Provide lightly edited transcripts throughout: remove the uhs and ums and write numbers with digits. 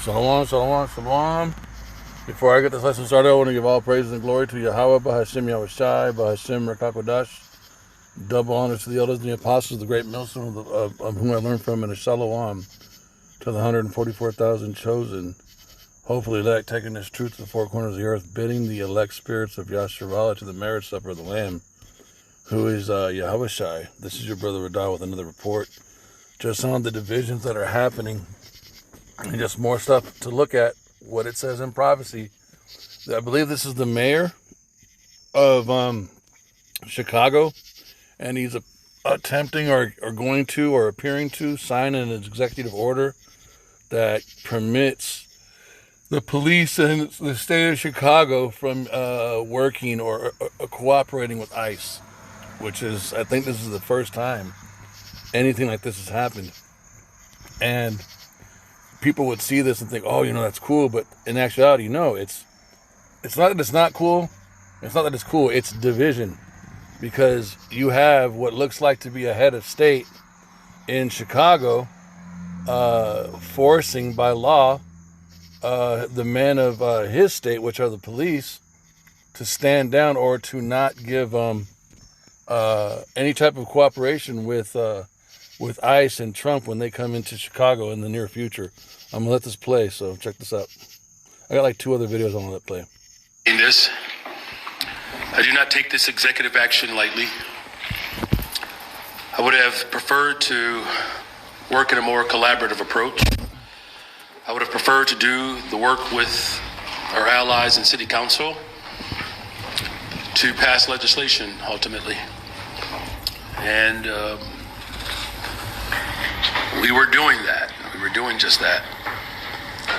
Shalom, shalom, shalom. Before I get this lesson started, I want to give all praise and glory to Yahweh, Bahashim Yahushai, Bahashim Rakakodash. Double honors to the elders and the apostles, the great millstone of whom I learned from, and a shalom to the 144,000 chosen. Hopefully elect, taking this truth to the four corners of the earth, bidding the elect spirits of Yasharallah to the marriage supper of the Lamb, who is Yahushai. This is your brother Radal with another report, just on the divisions that are happening, and just more stuff to look at, what it says in prophecy. I believe this is the mayor of Chicago, and he's attempting or going to or appearing to sign an executive order that permits the police in the state of Chicago from working or cooperating with ICE, which is, I think this is the first time anything like this has happened. And people would see this and think, oh, that's cool. But in actuality, no, it's not that it's not cool. It's not that it's cool. It's division. Because you have what looks like to be a head of state in Chicago forcing by law the men of his state, which are the police, to stand down or to not give any type of cooperation with ICE and Trump when they come into Chicago in the near future. I'm going to let this play, so check this out. I got like 2 other videos I want to let play. In this, I do not take this executive action lightly. I would have preferred to work in a more collaborative approach. I would have preferred to do the work with our allies in City Council to pass legislation ultimately. And we were doing that. We were doing just that.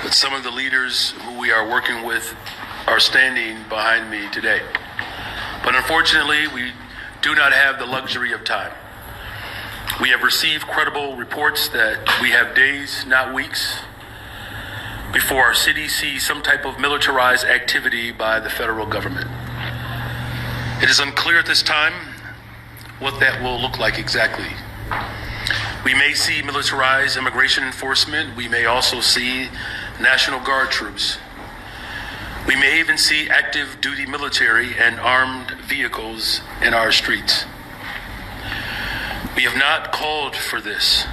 But some of the leaders who we are working with are standing behind me today. But unfortunately, we do not have the luxury of time. We have received credible reports that we have days, not weeks, before our city sees some type of militarized activity by the federal government. It is unclear at this time what that will look like exactly. We may see militarized immigration enforcement. We may also see National Guard troops. We may even see active duty military and armed vehicles in our streets. We have not called for this.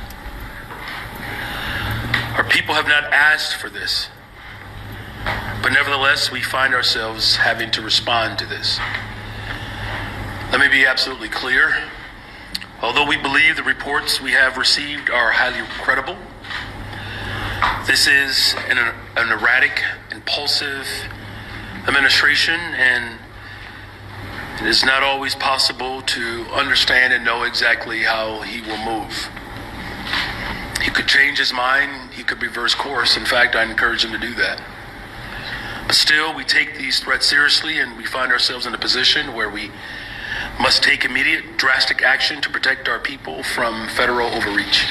Our people have not asked for this. But nevertheless, we find ourselves having to respond to this. Let me be absolutely clear. Although we believe the reports we have received are highly credible, this is an erratic, impulsive administration, and it is not always possible to understand and know exactly how he will move. He could change his mind, he could reverse course. In fact, I encourage him to do that. But still, we take these threats seriously, and we find ourselves in a position where we must take immediate, drastic action to protect our people from federal overreach.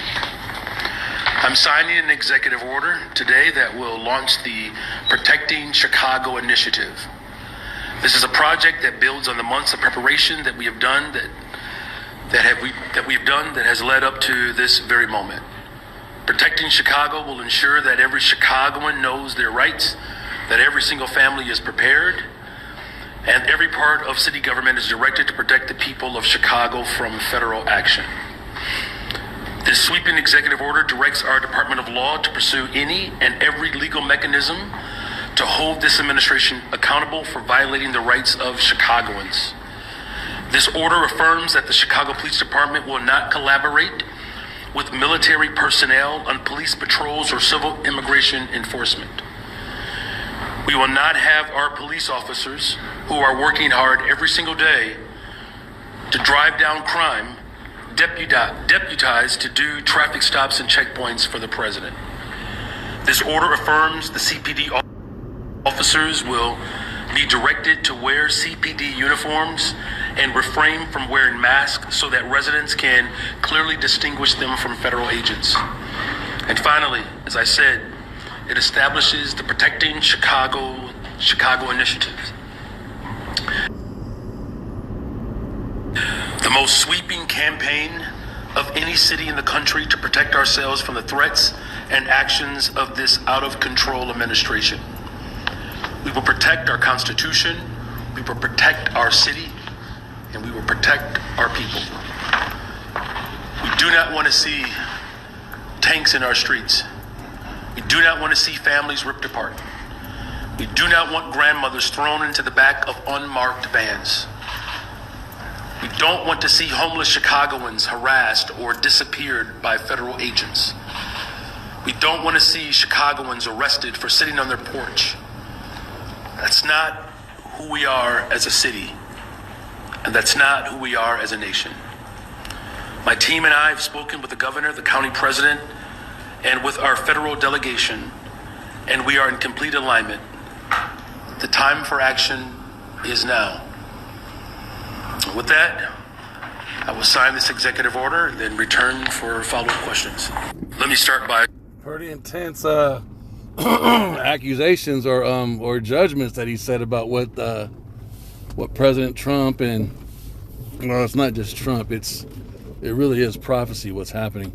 I'm signing an executive order today that will launch the Protecting Chicago initiative. This is a project that builds on the months of preparation that we have done that has led up to this very moment. Protecting Chicago will ensure that every Chicagoan knows their rights, that every single family is prepared, and every part of city government is directed to protect the people of Chicago from federal action. This sweeping executive order directs our Department of Law to pursue any and every legal mechanism to hold this administration accountable for violating the rights of Chicagoans. This order affirms that the Chicago Police Department will not collaborate with military personnel on police patrols or civil immigration enforcement. We will not have our police officers, who are working hard every single day to drive down crime, deputized to do traffic stops and checkpoints for the president. This order affirms the CPD officers will be directed to wear CPD uniforms and refrain from wearing masks so that residents can clearly distinguish them from federal agents. And finally, as I said, it establishes the Protecting Chicago initiative. The most sweeping campaign of any city in the country to protect ourselves from the threats and actions of this out of control administration. We will protect our Constitution, we will protect our city, and we will protect our people. We do not want to see tanks in our streets. We do not want to see families ripped apart. We do not want grandmothers thrown into the back of unmarked vans. We don't want to see homeless Chicagoans harassed or disappeared by federal agents. We don't want to see Chicagoans arrested for sitting on their porch. That's not who we are as a city, and that's not who we are as a nation. My team and I have spoken with the governor, the county president, and with our federal delegation, and we are in complete alignment. The time for action is now. With that, I will sign this executive order, then return for follow-up questions. Let me start by... Pretty intense accusations or judgments that he said about what President Trump and, well, it's not just Trump, it really is prophecy what's happening.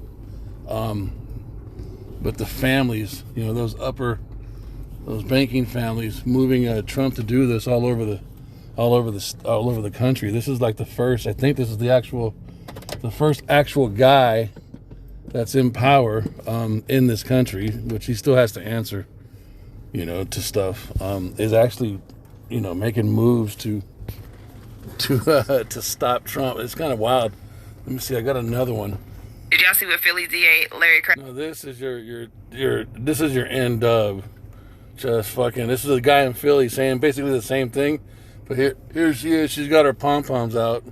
But the families, those banking families moving Trump to do this all over the country. This is like the first. I think this is the first actual guy that's in power in this country, which he still has to answer, to stuff. Is actually, making moves to stop Trump. It's kind of wild. Let me see. I got another one. Did y'all see what Philly DA Larry Craig? No, this is your end dub. Just fucking. This is a guy in Philly saying basically the same thing, but here she is. She's got her pom poms out,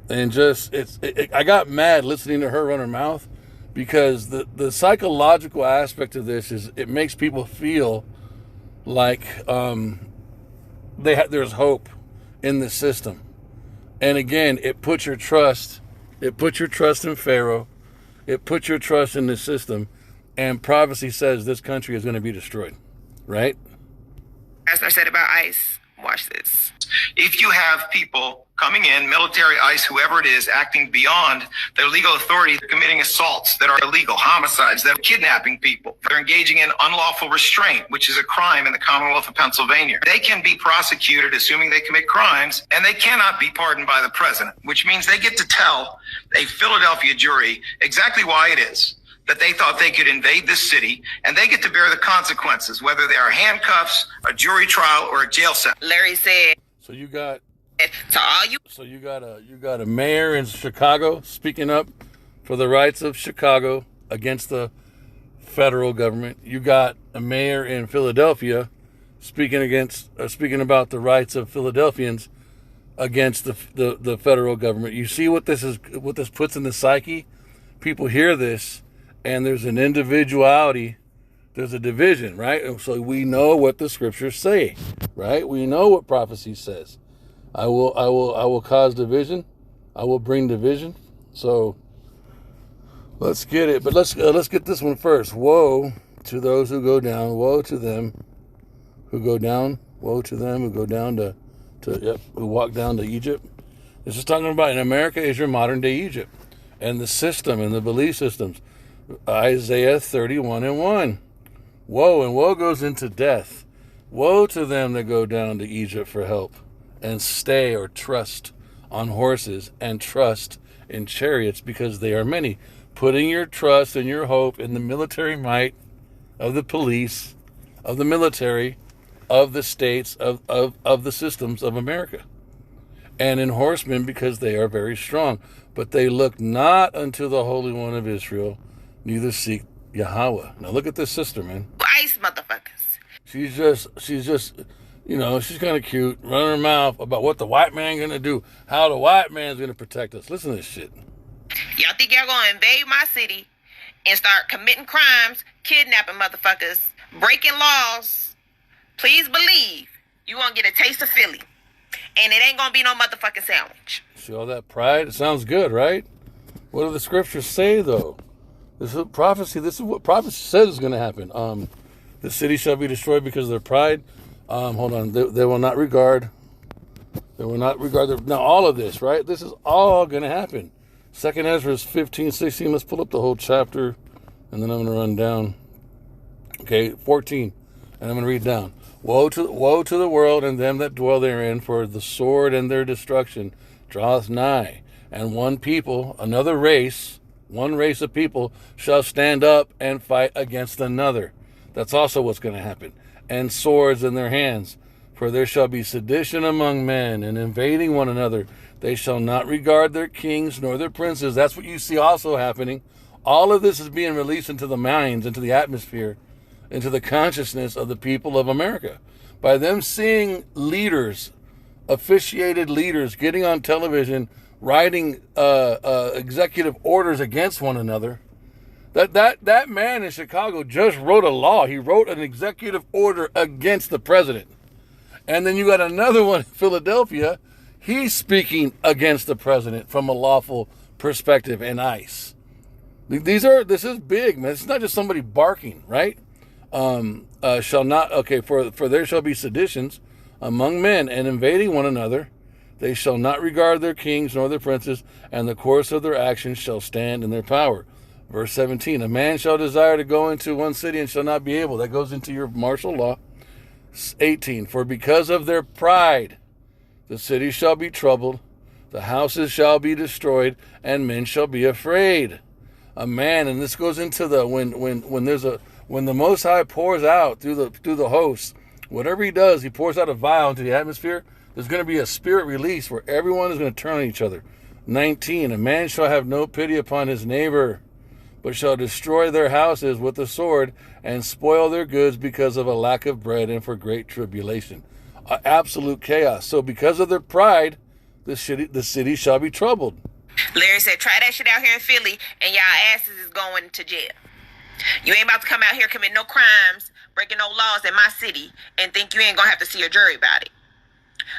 and I got mad listening to her run her mouth, because the psychological aspect of this is it makes people feel like there's hope in the system, and again, it puts your trust in Pharaoh, it puts your trust in the system, and prophecy says this country is going to be destroyed. Right? As I said about ICE, watch this. If you have people coming in, military, ICE, whoever it is, acting beyond their legal authority, committing assaults that are illegal, homicides, that are kidnapping people, they're engaging in unlawful restraint, which is a crime in the Commonwealth of Pennsylvania. They can be prosecuted, assuming they commit crimes, and they cannot be pardoned by the president, which means they get to tell a Philadelphia jury exactly why it is that they thought they could invade this city, and they get to bear the consequences, whether they are handcuffs, a jury trial, or a jail sentence. Larry said. So you got. To all you. So you got a mayor in Chicago speaking up for the rights of Chicago against the federal government. You got a mayor in Philadelphia speaking about the rights of Philadelphians against the federal government. You see what this puts in the psyche? People hear this, and there's an individuality, there's a division, right? And so we know what the scriptures say, right? We know what prophecy says. I will cause division. I will bring division. So let's get it. But let's get this one first. Woe to those who go down. Woe to them who go down. Woe to them who go down who walk down to Egypt. This is talking about in America is your modern day Egypt, and the system and the belief systems. Isaiah 31:1. Woe, and woe goes into death. Woe to them that go down to Egypt for help, and stay or trust on horses, and trust in chariots, because they are many. Putting your trust and your hope in the military might of the police, of the military, of the states, of the systems of America. And in horsemen, because they are very strong. But they look not unto the Holy One of Israel, neither seek Yahweh. Now look at this sister, man. ICE motherfuckers. She's just, she's kind of cute, running her mouth about what the white man gonna do, how the white man's gonna protect us. Listen to this shit. Y'all think y'all gonna invade my city and start committing crimes, kidnapping motherfuckers, breaking laws? Please believe you gonna get a taste of Philly, and it ain't gonna be no motherfucking sandwich. See all that pride? It sounds good, right? What do the scriptures say, though? This is prophecy. This is what prophecy says is going to happen. The city shall be destroyed because of their pride. Hold on. They will not regard. They will not regard. Now, all of this, right? This is all going to happen. 2 Ezra 15:16. Let's pull up the whole chapter. And then I'm going to run down. Okay, 14. And I'm going to read down. Woe to the world and them that dwell therein, for the sword and their destruction draweth nigh. And one people, another race, one race of people shall stand up and fight against another. That's also what's going to happen. And swords in their hands. For there shall be sedition among men, and invading one another. They shall not regard their kings nor their princes. That's what you see also happening. All of this is being released into the minds, into the atmosphere, into the consciousness of the people of America. By them seeing leaders, officiated leaders, getting on television, writing executive orders against one another. That man in Chicago just wrote a law. He wrote an executive order against the president. And then you got another one in Philadelphia. He's speaking against the president from a lawful perspective in ICE. This is big, man. It's not just somebody barking, right? Shall not, okay, for there shall be seditions among men and invading one another. They shall not regard their kings nor their princes, and the course of their actions shall stand in their power. Verse 17, a man shall desire to go into one city and shall not be able. That goes into your martial law. 18, for because of their pride, the city shall be troubled, the houses shall be destroyed, and men shall be afraid. A man, and this goes into the when the Most High pours out through the host, whatever he does, he pours out a vial into the atmosphere. There's going to be a spirit release where everyone is going to turn on each other. 19, a man shall have no pity upon his neighbor, but shall destroy their houses with the sword and spoil their goods because of a lack of bread and for great tribulation. Absolute chaos. So because of their pride, the city shall be troubled. Larry said, try that shit out here in Philly and y'all asses is going to jail. You ain't about to come out here commit no crimes, breaking no laws in my city, and think you ain't gonna have to see a jury about it.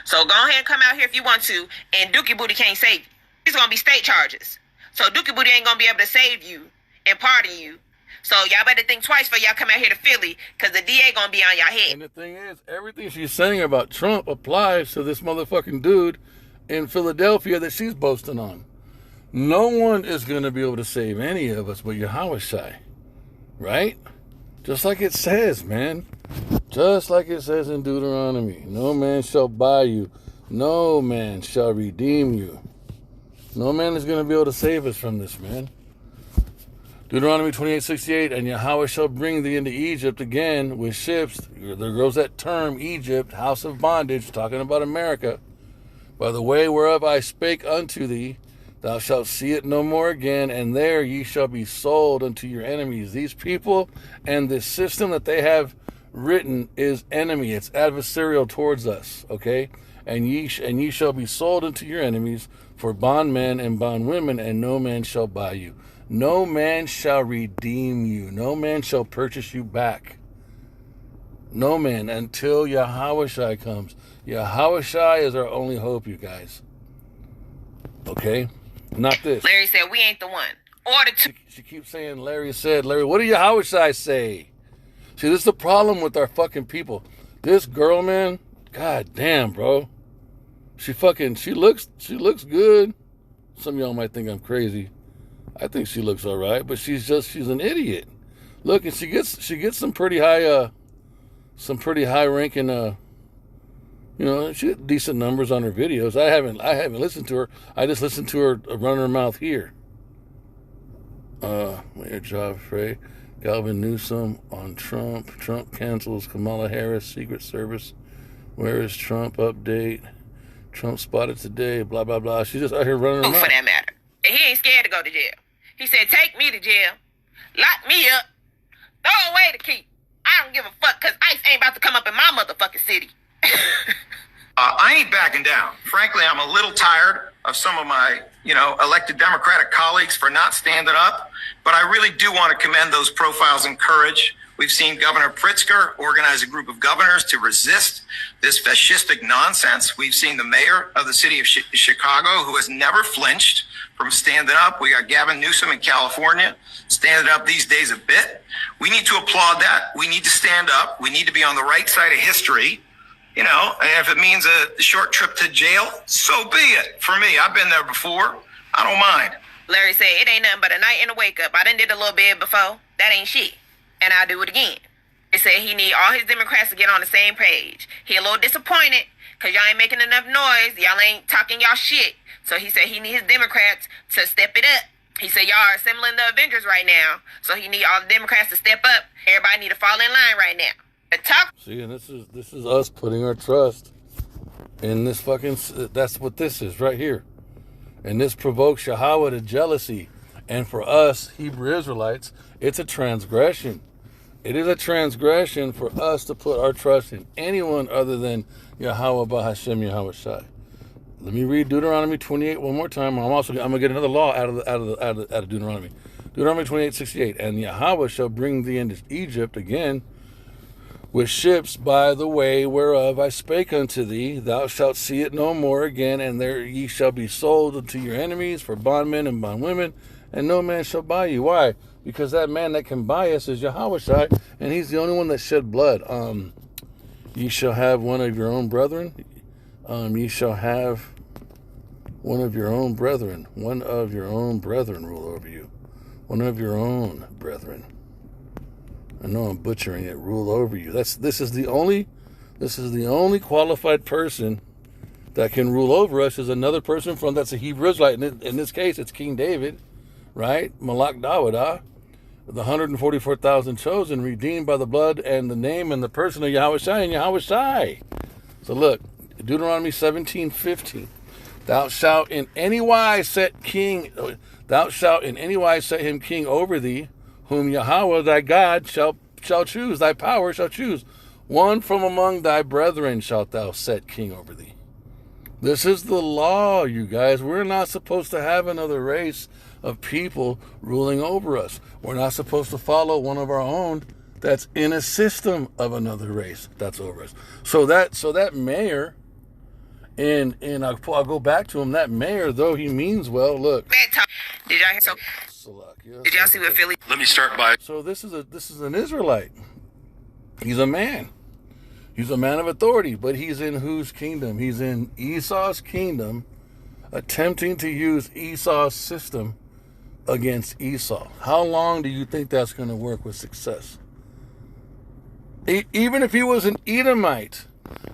So go ahead and come out here if you want to, and Dookie Booty can't save you. It's gonna be state charges. So Dookie Booty ain't gonna be able to save you and pardon you. So y'all better think twice before y'all come out here to Philly, because the DA gonna be on y'all head. And the thing is, everything she's saying about Trump applies to this motherfucking dude in Philadelphia that she's boasting on. No one is going to be able to save any of us but Yahushua, right? Just like it says, man. Just like it says in Deuteronomy. No man shall buy you. No man shall redeem you. No man is going to be able to save us from this, man. Deuteronomy 28:68, and Yahweh shall bring thee into Egypt again with ships. There goes that term, Egypt, house of bondage, talking about America. By the way whereof I spake unto thee, thou shalt see it no more again, and there ye shall be sold unto your enemies. These people and this system that they have written is enemy. It's adversarial towards us, okay? And ye shall be sold unto your enemies for bondmen and bondwomen, and no man shall buy you. No man shall redeem you. No man shall purchase you back. No man, until Yahushua comes. Yahushua is our only hope, you guys. Okay? Not this. Larry said, we ain't the one. Or the two. She keeps saying, Larry said, Larry, what did Yahushua say? See, this is the problem with our fucking people. This girl, man, god damn, bro. She looks good. Some of y'all might think I'm crazy. I think she looks all right, but she's an idiot. Look, and she gets some pretty high ranking, she had decent numbers on her videos. I haven't listened to her. I just listened to her run her mouth here. Mayor Joffrey, Galvin Newsom on Trump. Trump cancels Kamala Harris Secret Service. Where is Trump update? Trump spotted today. Blah blah blah. She's just out here running her mouth. For that matter, and he ain't scared to go to jail. He said, take me to jail, lock me up, throw away the key. I don't give a fuck, because ICE ain't about to come up in my motherfucking city. I ain't backing down. Frankly, I'm a little tired of some of my, elected Democratic colleagues for not standing up. But I really do want to commend those profiles in courage. We've seen Governor Pritzker organize a group of governors to resist this fascistic nonsense. We've seen the mayor of the city of Chicago, who has never flinched from standing up. We got Gavin Newsom in California standing up these days a bit. We need to applaud that. We need to stand up. We need to be on the right side of history. And if it means a short trip to jail, so be it. For me, I've been there before. I don't mind. Larry said, it ain't nothing but a night and a wake up. I done did a little bit before. That ain't shit. And I'll do it again. It said he need all his Democrats to get on the same page. He a little disappointed because y'all ain't making enough noise. Y'all ain't talking y'all shit. So he said he need his Democrats to step it up. He said y'all are assembling the Avengers right now. So he need all the Democrats to step up. Everybody need to fall in line right now. The talk. See, and this is us putting our trust in this fucking. That's what this is right here, and this provokes Yahweh to jealousy. And for us Hebrew Israelites, it's a transgression. It is a transgression for us to put our trust in anyone other than Yahweh Bahashem Yahweh Shai. Let me read Deuteronomy 28 one more time. I'm gonna get another law out of Deuteronomy. Deuteronomy 28:68. And Yahweh shall bring thee into Egypt again with ships by the way whereof I spake unto thee. Thou shalt see it no more again, and there ye shall be sold unto your enemies for bondmen and bondwomen, and no man shall buy you. Why? Because that man that can buy us is Yahweh Shai, and he's the only one that shed blood. Ye shall have one of your own brethren. Ye shall have one of your own brethren rule over you. One of your own brethren. I know I'm butchering it. Rule over you. This is the only qualified person that can rule over us is another person that's a Hebrew Israelite. In this case, it's King David, right? Malak Dawadah, the 144,000 chosen, redeemed by the blood and the name and the person of Yahweh Shai and Yahweh Shai. So look, Deuteronomy 17:15. Thou shalt in any wise set him king over thee, whom Yahweh thy God shall choose, thy power shall choose. One from among thy brethren shalt thou set king over thee. This is the law, you guys. We're not supposed to have another race of people ruling over us. We're not supposed to follow one of our own that's in a system of another race that's over us. So that mayor, and I'll go back to him, that mayor, though he means well, look. Did y'all did y'all see what Philly? Let me start by. So this is an Israelite. He's a man. He's a man of authority, but he's in whose kingdom? He's in Esau's kingdom, attempting to use Esau's system against Esau. How long do you think that's going to work with success? Even if he was an Edomite,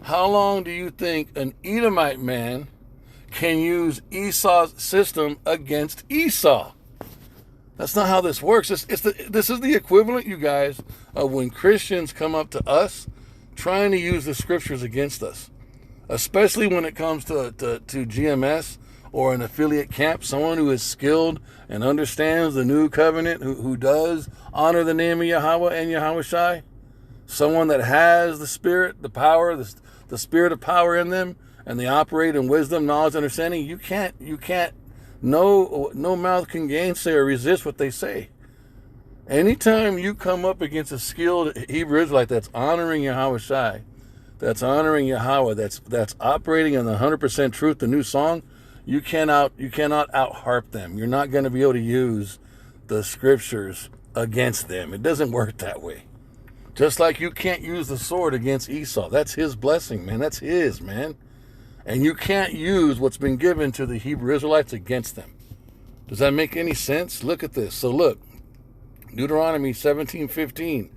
how long do you think an Edomite man can use Esau's system against Esau? That's not how this works. This is the equivalent, you guys, of when Christians come up to us trying to use the scriptures against us, especially when it comes to GMS or an affiliate camp, someone who is skilled and understands the new covenant, who does honor the name of Yahweh and Yahweh Shai, someone that has the spirit, the power, the spirit of power in them, and they operate in wisdom, knowledge, understanding. You can't. No mouth can gainsay or resist what they say. Anytime you come up against a skilled Hebrew Israelite that's honoring Yahweh Shai, that's honoring Yahweh, that's operating in the 100% truth, the new song, you cannot out-harp them. You're not going to be able to use the scriptures against them. It doesn't work that way. Just like you can't use the sword against Esau. That's his blessing, man. That's his, man. And you can't use what's been given to the Hebrew Israelites against them. Does that make any sense? Look at this. So look, Deuteronomy 17:15.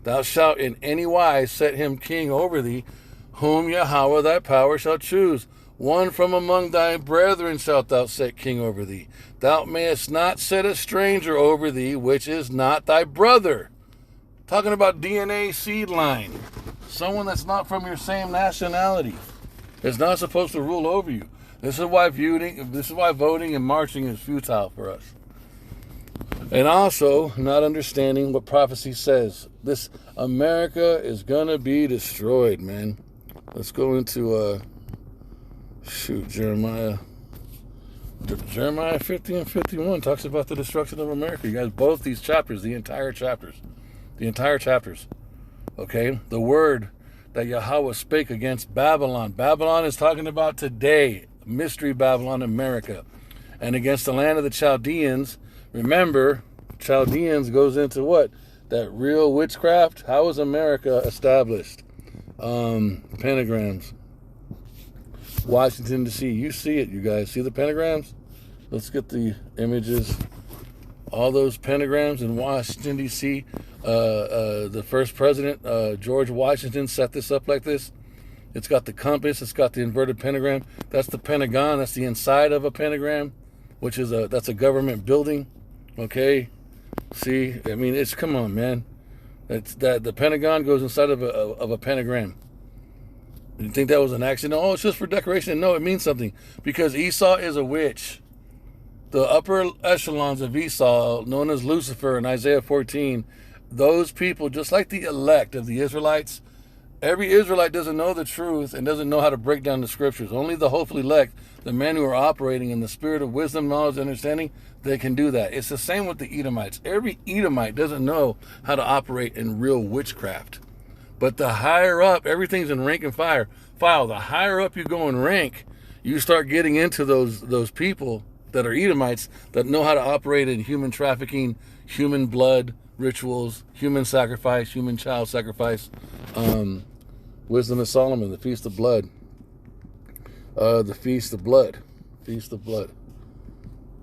Thou shalt in any wise set him king over thee, whom Yahweh thy power shall choose. One from among thy brethren shalt thou set king over thee. Thou mayest not set a stranger over thee, which is not thy brother. Talking about DNA seed line. Someone that's not from your same nationality is not supposed to rule over you. This is why voting and marching is futile for us. And also, not understanding what prophecy says. This America is gonna be destroyed, man. Let's go into Jeremiah 50 and 51 talks about the destruction of America. You guys, both these chapters, the entire chapters. Okay, the word that Yahweh spake against Babylon. Babylon is talking about today, mystery Babylon, America, and against the land of the Chaldeans. Remember, Chaldeans goes into what? That real witchcraft. How is America established? Pentagrams. Washington, D.C. You see it, you guys. See the pentagrams? Let's get the images. All those pentagrams in Washington, D.C., the first president, George Washington, set this up like this. It's got the compass. It's got the inverted pentagram. That's the Pentagon. That's the inside of a pentagram, which is that's a government building. Okay, see, I mean, come on, man. It's that the Pentagon goes inside of a pentagram. You think that was an accident? Oh, it's just for decoration. No, it means something, because Esau is a witch. The upper echelons of Esau, known as Lucifer in Isaiah 14, those people, just like the elect of the Israelites, every Israelite doesn't know the truth and doesn't know how to break down the scriptures. Only the hopefully elect, the men who are operating in the spirit of wisdom, knowledge, and understanding, they can do that. It's the same with the Edomites. Every Edomite doesn't know how to operate in real witchcraft. But the higher up, everything's in rank and file. The higher up you go in rank, you start getting into those people that are Edomites that know how to operate in human trafficking, human blood rituals, human sacrifice, human child sacrifice. Wisdom of Solomon, the Feast of Blood. The Feast of Blood. Feast of Blood.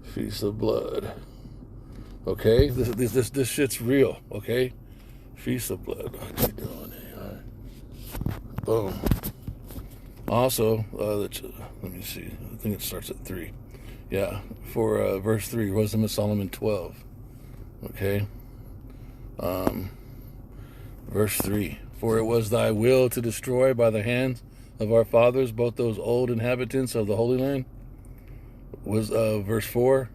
Feast of Blood. Okay? This shit's real, okay? Feast of Blood. What you doing here? All right. Boom. Also, let me see. I think it starts at 3. Yeah, for verse 3, Wisdom of Solomon 12. Okay. Verse 3. For it was thy will to destroy by the hands of our fathers both those old inhabitants of the Holy Land. Was verse 4.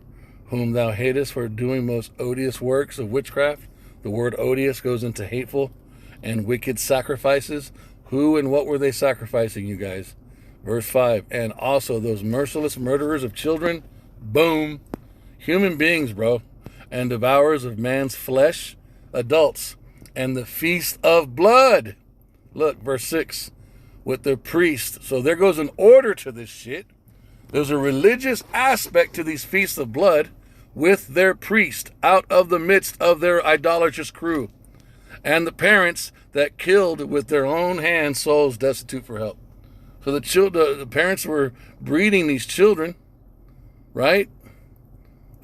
Whom thou hatest for doing most odious works of witchcraft. The word odious goes into hateful and wicked sacrifices. Who and what were they sacrificing, you guys? Verse 5. And also those merciless murderers of children. Boom. Human beings, bro. And devourers of man's flesh. Adults. And the feast of blood. Look, verse 6. With the priest. So there goes an order to this shit. There's a religious aspect to these feasts of blood with their priest out of the midst of their idolatrous crew. And the parents that killed with their own hands souls destitute for help. So the parents were breeding these children, right?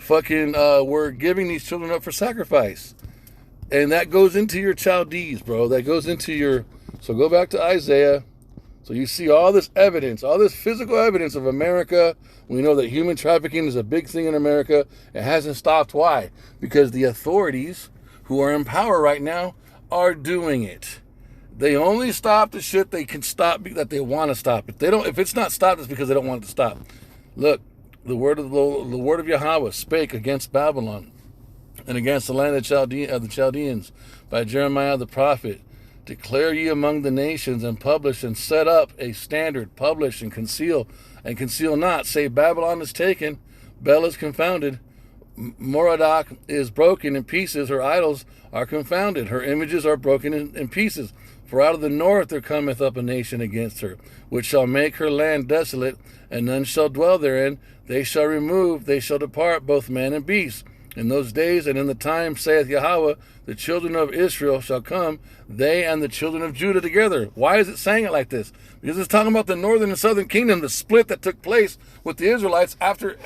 Were giving these children up for sacrifice. And that goes into your Chaldees, bro. That goes into your... So go back to Isaiah. So you see all this evidence, all this physical evidence of America. We know that human trafficking is a big thing in America. It hasn't stopped. Why? Because the authorities who are in power right now are doing it. They only stop the shit they can stop that they want to stop. If it's not stopped, it's because they don't want it to stop. Look, the word of Yahweh spake against Babylon and against the land of the Chaldeans by Jeremiah the prophet. Declare ye among the nations, and publish and set up a standard, publish and conceal not. Say, Babylon is taken, Bel is confounded, Merodach is broken in pieces, her idols are confounded, her images are broken in pieces. For out of the north there cometh up a nation against her, which shall make her land desolate, and none shall dwell therein. They shall remove, they shall depart, both man and beast. In those days and in the time, saith Yahweh, the children of Israel shall come, they and the children of Judah together. Why is it saying it like this? Because it's talking about the northern and southern kingdom, the split that took place with the Israelites after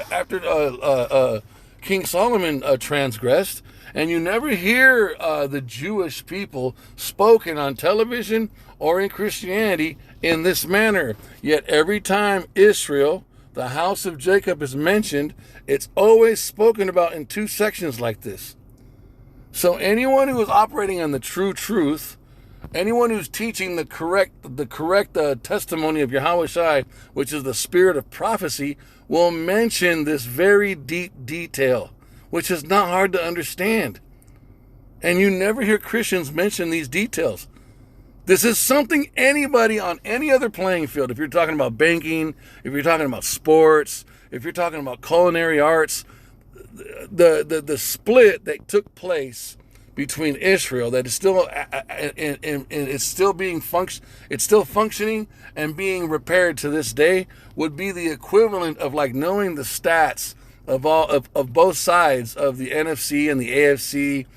King Solomon transgressed. And you never hear the Jewish people spoken on television or in Christianity in this manner. Yet every time Israel, the house of Jacob, is mentioned, it's always spoken about in 2 sections like this. So anyone who is operating on the true truth, anyone who's teaching the correct testimony of Yahweh Shai, which is the spirit of prophecy, will mention this very deep detail, which is not hard to understand. And you never hear Christians mention these details. This is something anybody on any other playing field, if you're talking about banking, if you're talking about sports, if you're talking about culinary arts, the split that took place between Israel, that is still it's still functioning and being repaired to this day, would be the equivalent of like knowing the stats of both sides of the NFC and the AFC,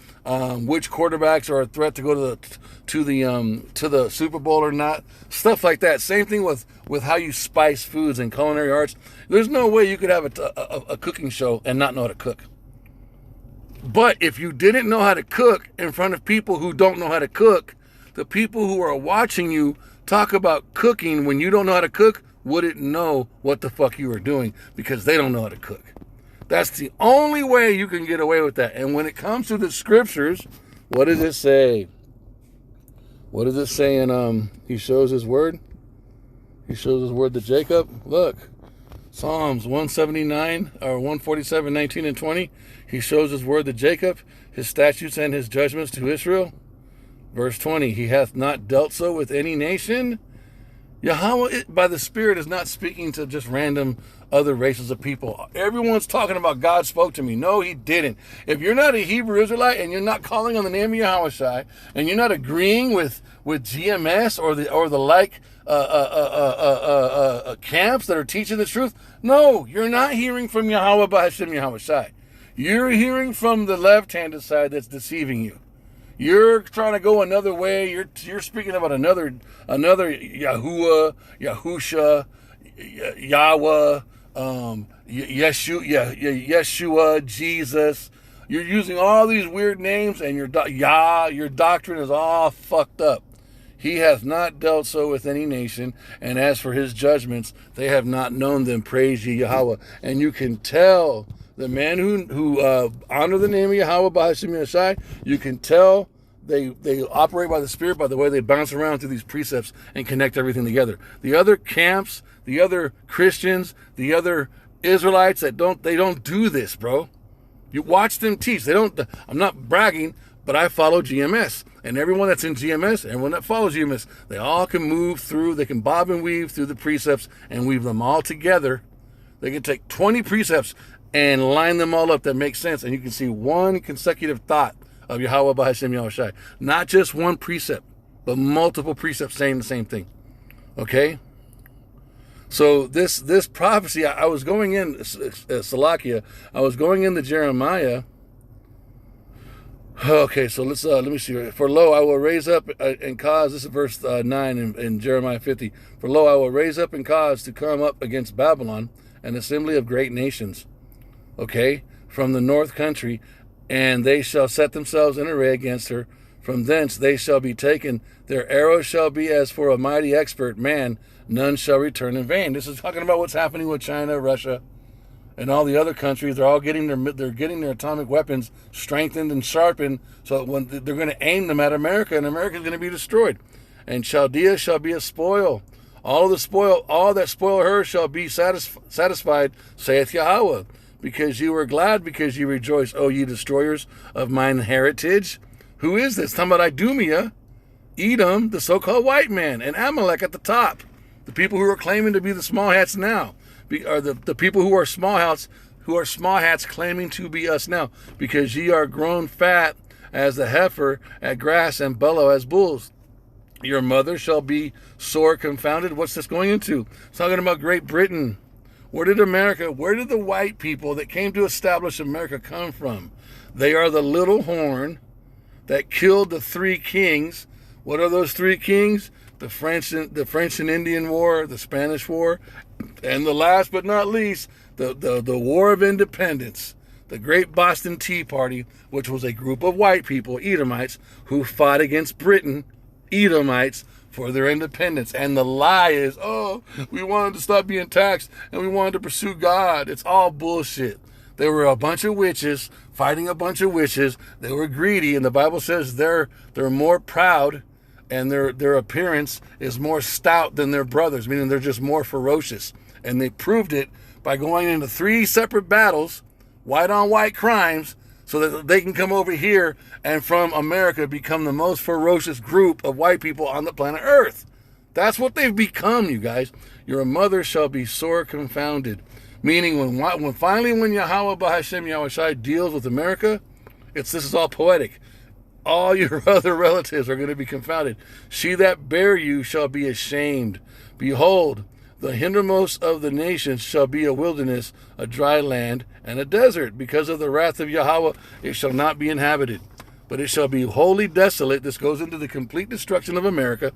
which quarterbacks are a threat to go to the Super Bowl or not, stuff like that. Same thing with how you spice foods and culinary arts. There's no way you could have a cooking show and not know how to cook. But if you didn't know how to cook in front of people who don't know how to cook, the people who are watching you talk about cooking when you don't know how to cook wouldn't know what the fuck you were doing because they don't know how to cook. That's the only way you can get away with that. And when it comes to the scriptures, what does it say? What does it say in he shows his word? He shows his word to Jacob. Look, Psalms 179 or 147, 19 and 20. He shows his word to Jacob, his statutes and his judgments to Israel. Verse 20, he hath not dealt so with any nation. Yahweh, by the Spirit, is not speaking to just random other races of people. Everyone's talking about God spoke to me. No, he didn't. If you're not a Hebrew Israelite and you're not calling on the name of Yahweh and you're not agreeing with GMS or the like camps that are teaching the truth, no, you're not hearing from Yahweh B'Hashem Yahweh. You're hearing from the left-handed side that's deceiving you. You're trying to go another way. You're speaking about another Yahuwah, Yahusha, Yahweh, Yeshua, Jesus. You're using all these weird names, and your doctrine is all fucked up. He hath not dealt so with any nation, and as for his judgments, they have not known them. Praise ye Yahweh. And you can tell the men who honor the name of Yahweh B'Hashem Yahshai, you can tell they operate by the Spirit by the way they bounce around through these precepts and connect everything together. The other camps, the other Christians, the other Israelites they don't do this, bro. You watch them teach. They don't. I'm not bragging, but I follow GMS. And everyone that's in GMS, everyone that follows GMS, they all can move through, they can bob and weave through the precepts and weave them all together. They can take 20 precepts and line them all up that make sense. And you can see one consecutive thought of Yahweh B'Hashem Yahushai. Not just one precept, but multiple precepts saying the same thing. Okay? So this prophecy, I was going in, Salakia, I was going into Jeremiah. Okay, so let me see. For lo, I will raise up and cause, this is verse 9 in Jeremiah 50. For lo, I will raise up and cause to come up against Babylon an assembly of great nations, okay, from the north country, and they shall set themselves in array against her. From thence they shall be taken. Their arrows shall be as for a mighty expert man. None shall return in vain. This is talking about what's happening with China, Russia, and all the other countries. They're all getting their atomic weapons strengthened and sharpened, so when they're going to aim them at America, and America is going to be destroyed. And Chaldea shall be a spoil. All that spoil her shall be satisfied, saith Yahweh. Because you were glad, because you rejoice, O ye destroyers of mine heritage. Who is this? Talking about Idumea, Edom, the so-called white man, and Amalek at the top. The people who are claiming to be the small hats now are the people who are small hats claiming to be us now. Because ye are grown fat as the heifer at grass and bellow as bulls. Your mother shall be sore confounded. What's this going into? It's talking about Great Britain. Where did the white people that came to establish America come from? They are the little horn that killed the three kings. What are those three kings? The French and Indian War, the Spanish War, and the last but not least, the War of Independence, the Great Boston Tea Party, which was a group of white people, Edomites, who fought against Britain, Edomites, for their independence. And the lie is, we wanted to stop being taxed and we wanted to pursue God. It's all bullshit. They were a bunch of witches fighting a bunch of witches. They were greedy, and the Bible says they're more proud and their appearance is more stout than their brothers, meaning they're just more ferocious. And they proved it by going into 3 separate battles, white on white crimes, so that they can come over here and from America become the most ferocious group of white people on the planet Earth. That's what they've become, you guys. Your mother shall be sore confounded. Meaning when finally Yahweh B'Hashem Yahushai deals with America, this is all poetic. All your other relatives are going to be confounded. She that bare you shall be ashamed. Behold, the hindermost of the nations shall be a wilderness, a dry land, and a desert. Because of the wrath of Yahweh, it shall not be inhabited, but it shall be wholly desolate. This goes into the complete destruction of America.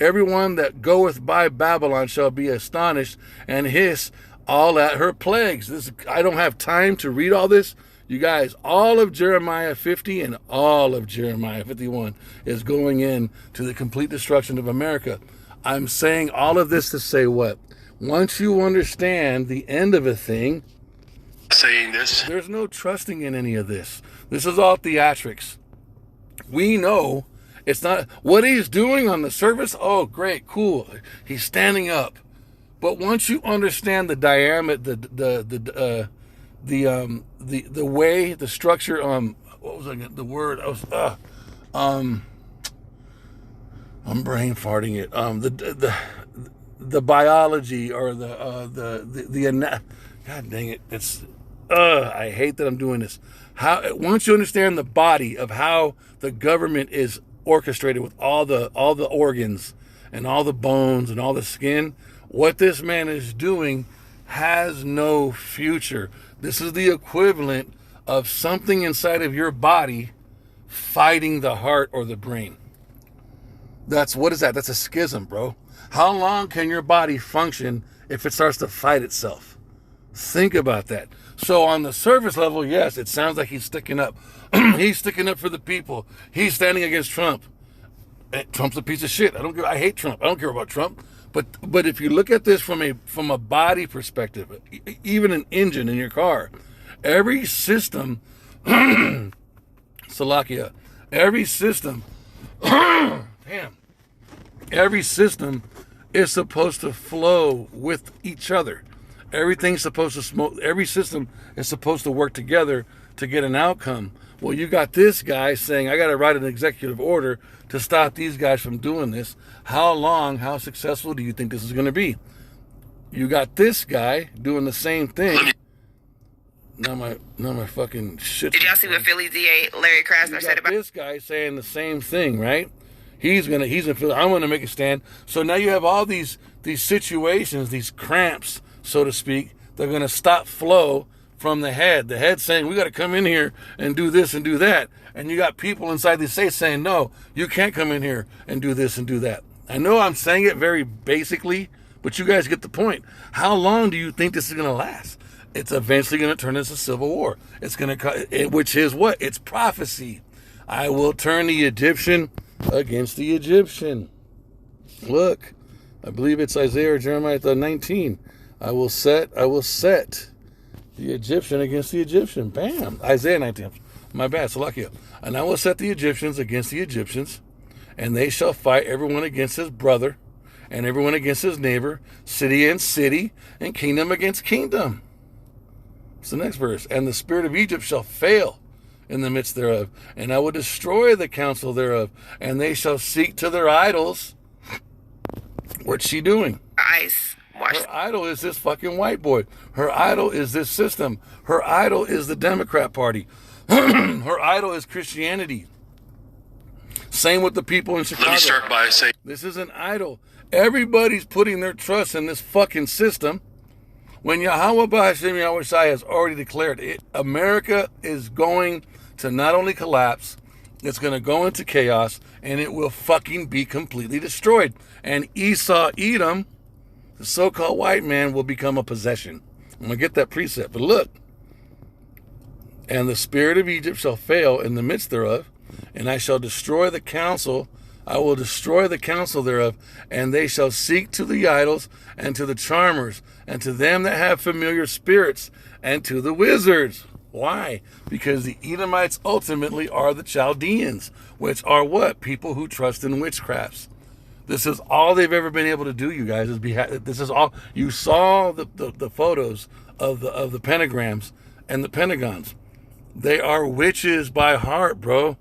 Everyone that goeth by Babylon shall be astonished and hiss all at her plagues. I don't have time to read all this. You guys, all of Jeremiah 50 and all of Jeremiah 51 is going in to the complete destruction of America. I'm saying all of this to say what? Once you understand the end of a thing, saying this, there's no trusting in any of this. This is all theatrics. We know it's not what he's doing on the surface. Oh, great, cool. He's standing up. But once you understand the diameter, the way, the structure, what was the word? I'm brain farting it. The biology or God dang it, it's I hate that I'm doing this. Once you understand the body of how the government is orchestrated with all the organs and all the bones and all the skin, what this man is doing has no future. This is the equivalent of something inside of your body fighting the heart or the brain. What is that? That's a schism, bro. How long can your body function if it starts to fight itself? Think about that. So on the surface level, yes, it sounds like he's sticking up. He's sticking up for the people. He's standing against Trump. Trump's a piece of shit. I hate Trump. I don't care about Trump. But if you look at this from a body perspective, even an engine in your car, every system, Salakia, every system, every system is supposed to flow with each other. Everything's supposed to smoke. Every system is supposed to work together to get an outcome. Well, you got this guy saying, I got to write an executive order to stop these guys from doing this. How successful do you think this is going to be? You got this guy doing the same thing. Now my fucking shit. Did y'all see what Philly DA Larry Krasner said about this guy saying the same thing, right? He's in Philly. I'm going to make a stand. So now you have all these situations, these cramps, so to speak. They're going to stop flow from the head. The head saying, we got to come in here and do this and do that. And you got people inside these states saying, no, you can't come in here and do this and do that. I know I'm saying it very basically, but you guys get the point. How long do you think this is going to last? It's eventually going to turn into civil war. It's going to, which is what? It's prophecy. I will turn the Egyptian against the Egyptian. Look, I believe it's Isaiah or Jeremiah 19. I will set the Egyptian against the Egyptian. Bam. Isaiah 19. My bad. Salakia. And I will set the Egyptians against the Egyptians, and they shall fight everyone against his brother, and everyone against his neighbor, city against city, and kingdom against kingdom. It's the next verse. And the spirit of Egypt shall fail in the midst thereof, and I will destroy the counsel thereof, and they shall seek to their idols. What's she doing? ice? Her idol is this fucking white boy. Her idol is this system. Her idol is the Democrat Party. Her idol is Christianity. Same with the people in Chicago. Let me start by saying this is an idol. Everybody's putting their trust in this fucking system. When Yahweh B'Hashem Yahweh Shai has already declared it, America is going to not only collapse, it's going to go into chaos, and it will fucking be completely destroyed. And Esau, Edom, the so-called white man, will become a possession. I'm going to get that precept. But look. And the spirit of Egypt shall fail in the midst thereof, and I shall destroy the counsel. I will destroy the counsel thereof, and they shall seek to the idols, and to the charmers, and to them that have familiar spirits, and to the wizards. Why? Because the Edomites ultimately are the Chaldeans, which are what? People who trust in witchcrafts. This is all they've ever been able to do, you guys. This is all. You saw the photos of the pentagrams and the pentagons. They are witches by heart, bro.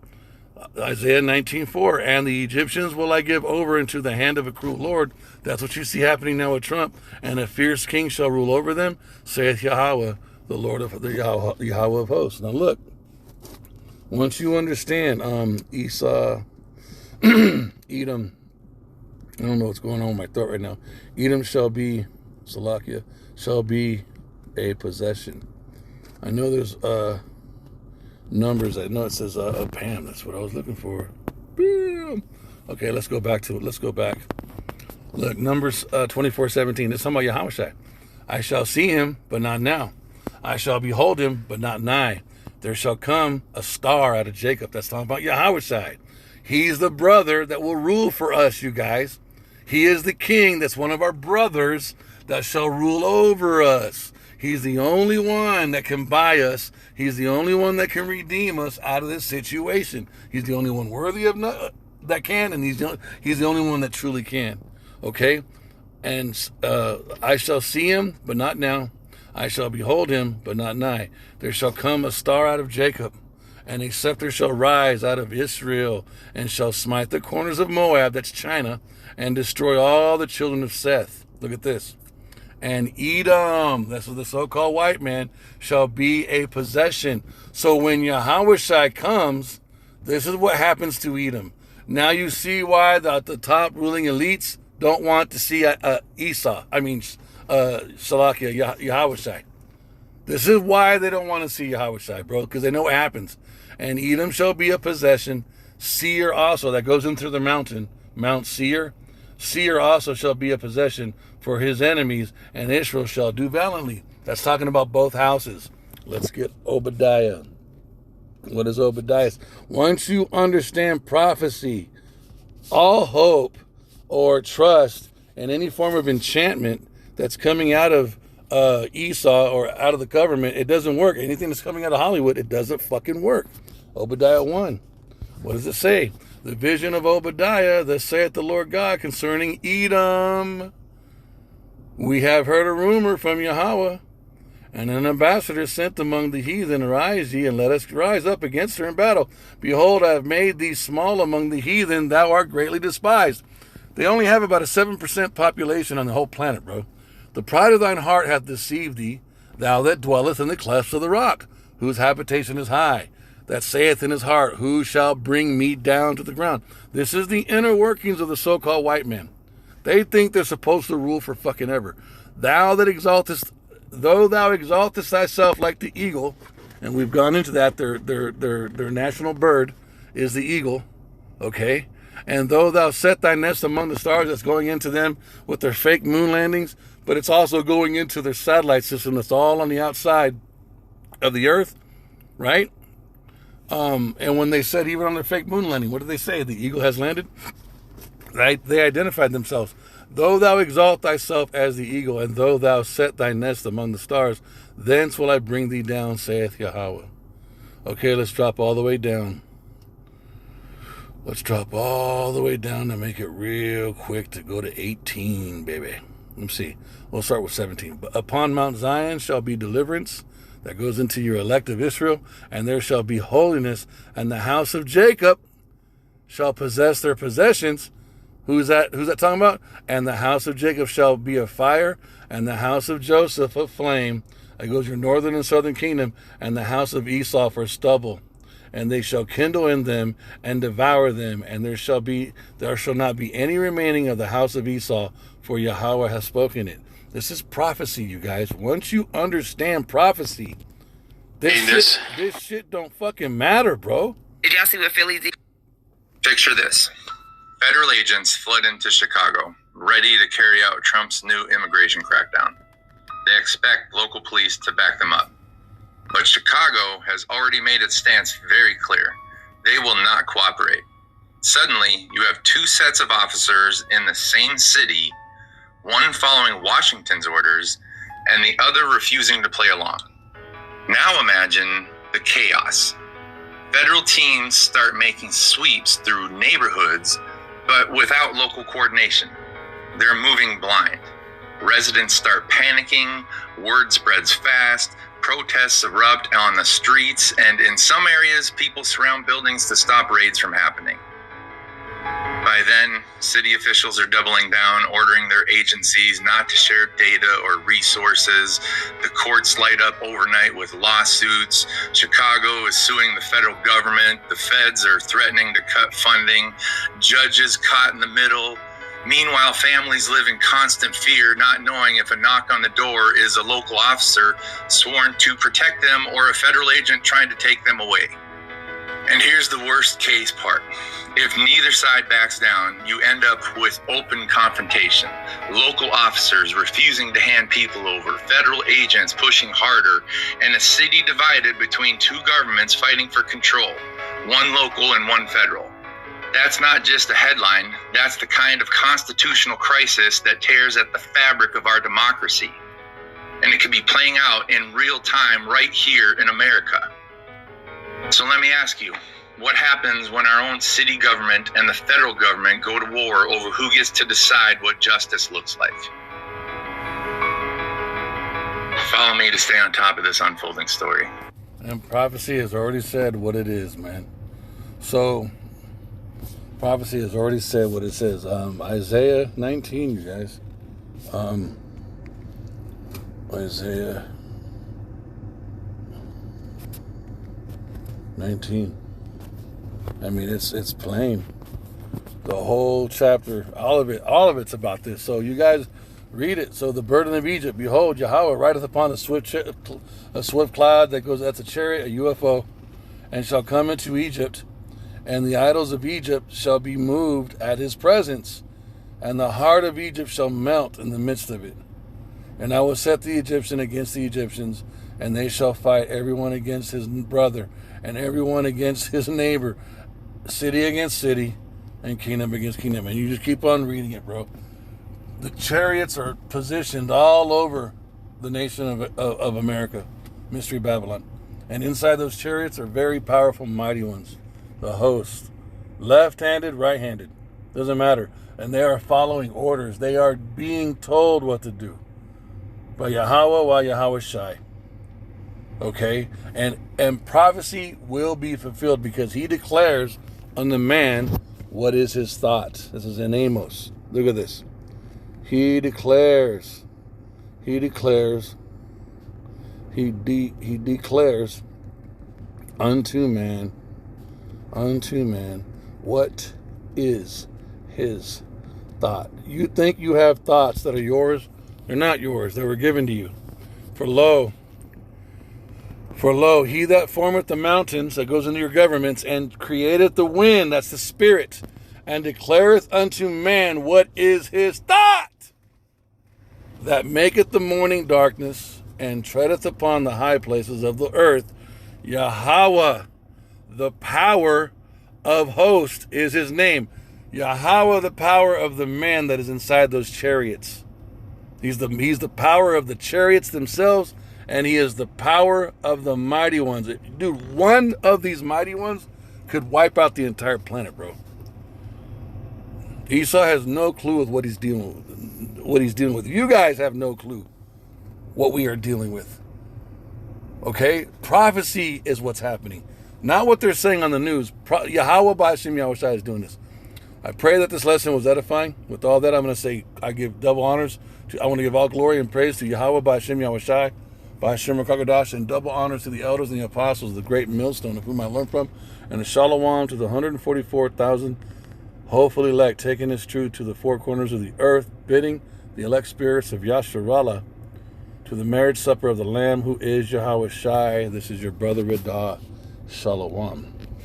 Isaiah 19:4. And the Egyptians will I give over into the hand of a cruel Lord. That's what you see happening now with Trump. And a fierce king shall rule over them, saith Yahweh, the Lord of the Yahweh of hosts. Now look, once you understand Esau, Edom, I don't know what's going on with my throat right now. Edom shall be, Salakia, shall be a possession. I know there's numbers. I know it says Pam. That's what I was looking for. Bam. Okay, let's go back to it. Let's go back. Look, Numbers 24:17. It's talking about Yahushua. I shall see him, but not now. I shall behold him, but not nigh. there shall come a star out of Jacob. That's talking about Yahushai. He's the brother that will rule for us, you guys. He is the king that's one of our brothers that shall rule over us. He's the only one that can buy us. He's the only one that can redeem us out of this situation. He's the only one worthy of that can, and he's the only one that truly can. Okay? And I shall see him, but not now. I shall behold him, but not nigh. There shall come a star out of Jacob, and a scepter shall rise out of Israel, and shall smite the corners of Moab, that's China, and destroy all the children of Seth. Look at this. And Edom, that's the so-called white man, shall be a possession. So when Yahushai comes, this is what happens to Edom. Now you see why the top ruling elites don't want to see Yahushai. This is why they don't want to see Yahushai, bro, because they know what happens. And Edom shall be a possession. Seir also, that goes into the mountain, Mount Seir. Seir also shall be a possession for his enemies, and Israel shall do valiantly. That's talking about both houses. Let's get Obadiah. What is Obadiah? Once you understand prophecy, all hope or trust in any form of enchantment that's coming out of Esau or out of the government, it doesn't work. Anything that's coming out of Hollywood, it doesn't fucking work. Obadiah 1. What does it say? The vision of Obadiah, thus saith the Lord God concerning Edom. We have heard a rumor from Yahweh, and an ambassador sent among the heathen. Arise ye, and let us rise up against her in battle. Behold, I have made thee small among the heathen, thou art greatly despised. They only have about a 7% population on the whole planet, bro. The pride of thine heart hath deceived thee, thou that dwellest in the clefts of the rock, whose habitation is high, that saith in his heart, who shall bring me down to the ground? This is the inner workings of the so-called white man. They think they're supposed to rule for fucking ever. Thou that exaltest, though thou exaltest thyself like the eagle, and we've gone into that, their national bird is the eagle, okay? And though thou set thy nest among the stars, that's going into them with their fake moon landings, but it's also going into their satellite system that's all on the outside of the earth, right? And when they said even on their fake moon landing, what did they say? The eagle has landed? Right? They identified themselves. Though thou exalt thyself as the eagle, and though thou set thy nest among the stars, thence will I bring thee down, saith Yahweh. Okay, let's drop all the way down. Let's drop all the way down and make it real quick to go to 18, baby. Let me see. We'll start with 17. But upon Mount Zion shall be deliverance. That goes into your elect of Israel. And there shall be holiness. And the house of Jacob shall possess their possessions. Who's that talking about? And the house of Jacob shall be a fire. And the house of Joseph a flame. That goes your northern and southern kingdom. And the house of Esau for stubble. And they shall kindle in them and devour them, and there shall not be any remaining of the house of Esau, for Yahweh has spoken it. This is prophecy, you guys. Once you understand prophecy, this shit don't fucking matter, bro. Did y'all see what Philly did? Picture this. Federal agents fled into Chicago, ready to carry out Trump's new immigration crackdown. They expect local police to back them up. But Chicago has already made its stance very clear. They will not cooperate. Suddenly, you have two sets of officers in the same city, one following Washington's orders, and the other refusing to play along. Now imagine the chaos. Federal teams start making sweeps through neighborhoods, but without local coordination. They're moving blind. Residents start panicking, word spreads fast, protests erupt on the streets, and in some areas, people surround buildings to stop raids from happening. By then, city officials are doubling down, ordering their agencies not to share data or resources. The courts light up overnight with lawsuits. Chicago is suing the federal government. The feds are threatening to cut funding. Judges caught in the middle. Meanwhile, families live in constant fear, not knowing if a knock on the door is a local officer sworn to protect them or a federal agent trying to take them away. And here's the worst case part. If neither side backs down, you end up with open confrontation. Local officers refusing to hand people over, federal agents pushing harder, and a city divided between two governments fighting for control, one local and one federal. That's not just a headline, that's the kind of constitutional crisis that tears at the fabric of our democracy. And it could be playing out in real time right here in America. So let me ask you, what happens when our own city government and the federal government go to war over who gets to decide what justice looks like? Follow me to stay on top of this unfolding story. And prophecy has already said what it is, man. So, prophecy has already said what it says. Isaiah 19, you guys. Isaiah 19. I mean, it's plain. The whole chapter, all of it's about this. So you guys read it. So the burden of Egypt, behold, Yahweh rideth upon a swift cloud that goes, that's a chariot, a UFO, and shall come into Egypt, and the idols of Egypt shall be moved at his presence, and the heart of Egypt shall melt in the midst of it. And I will set the Egyptian against the Egyptians, and they shall fight everyone against his brother, and everyone against his neighbor, city against city, and kingdom against kingdom. And you just keep on reading it, bro. The chariots are positioned all over the nation of America, Mystery Babylon. And inside those chariots are very powerful, mighty ones. The host, left-handed, right-handed, doesn't matter. And they are following orders. They are being told what to do by Yahweh while Yahweh shy. Okay, and prophecy will be fulfilled because he declares on the man what is his thought. This is in Amos. Look at this. He declares unto man what is his thought. You think you have thoughts that are yours? They're not yours. They were given to you. For lo, he that formeth the mountains, that goes into your governments, and createth the wind, that's the spirit, and declareth unto man what is his thought, that maketh the morning darkness, and treadeth upon the high places of the earth. Yahweh, the power of hosts, is his name. Yahweh, the power of the man that is inside those chariots. He's the power of the chariots themselves, and he is the power of the mighty ones. Dude, one of these mighty ones could wipe out the entire planet, bro. Esau has no clue with what he's dealing with. You guys have no clue what we are dealing with. Okay? Prophecy is what's happening. Not what they're saying on the news. Yahweh Ba'ashem Yahushai is doing this. I pray that this lesson was edifying. With all that, I'm going to say I give double honors. I want to give all glory and praise to Yahweh Ba'ashem Yahushai, Ba'ashem Rakakadash, and double honors to the elders and the apostles, the great millstone of whom I learned from, and a shalom to the 144,000 hopefully elect, taking this truth to the four corners of the earth, bidding the elect spirits of Yasharallah to the marriage supper of the Lamb, who is Yahweh Shai. This is your brother Radah. Shalom.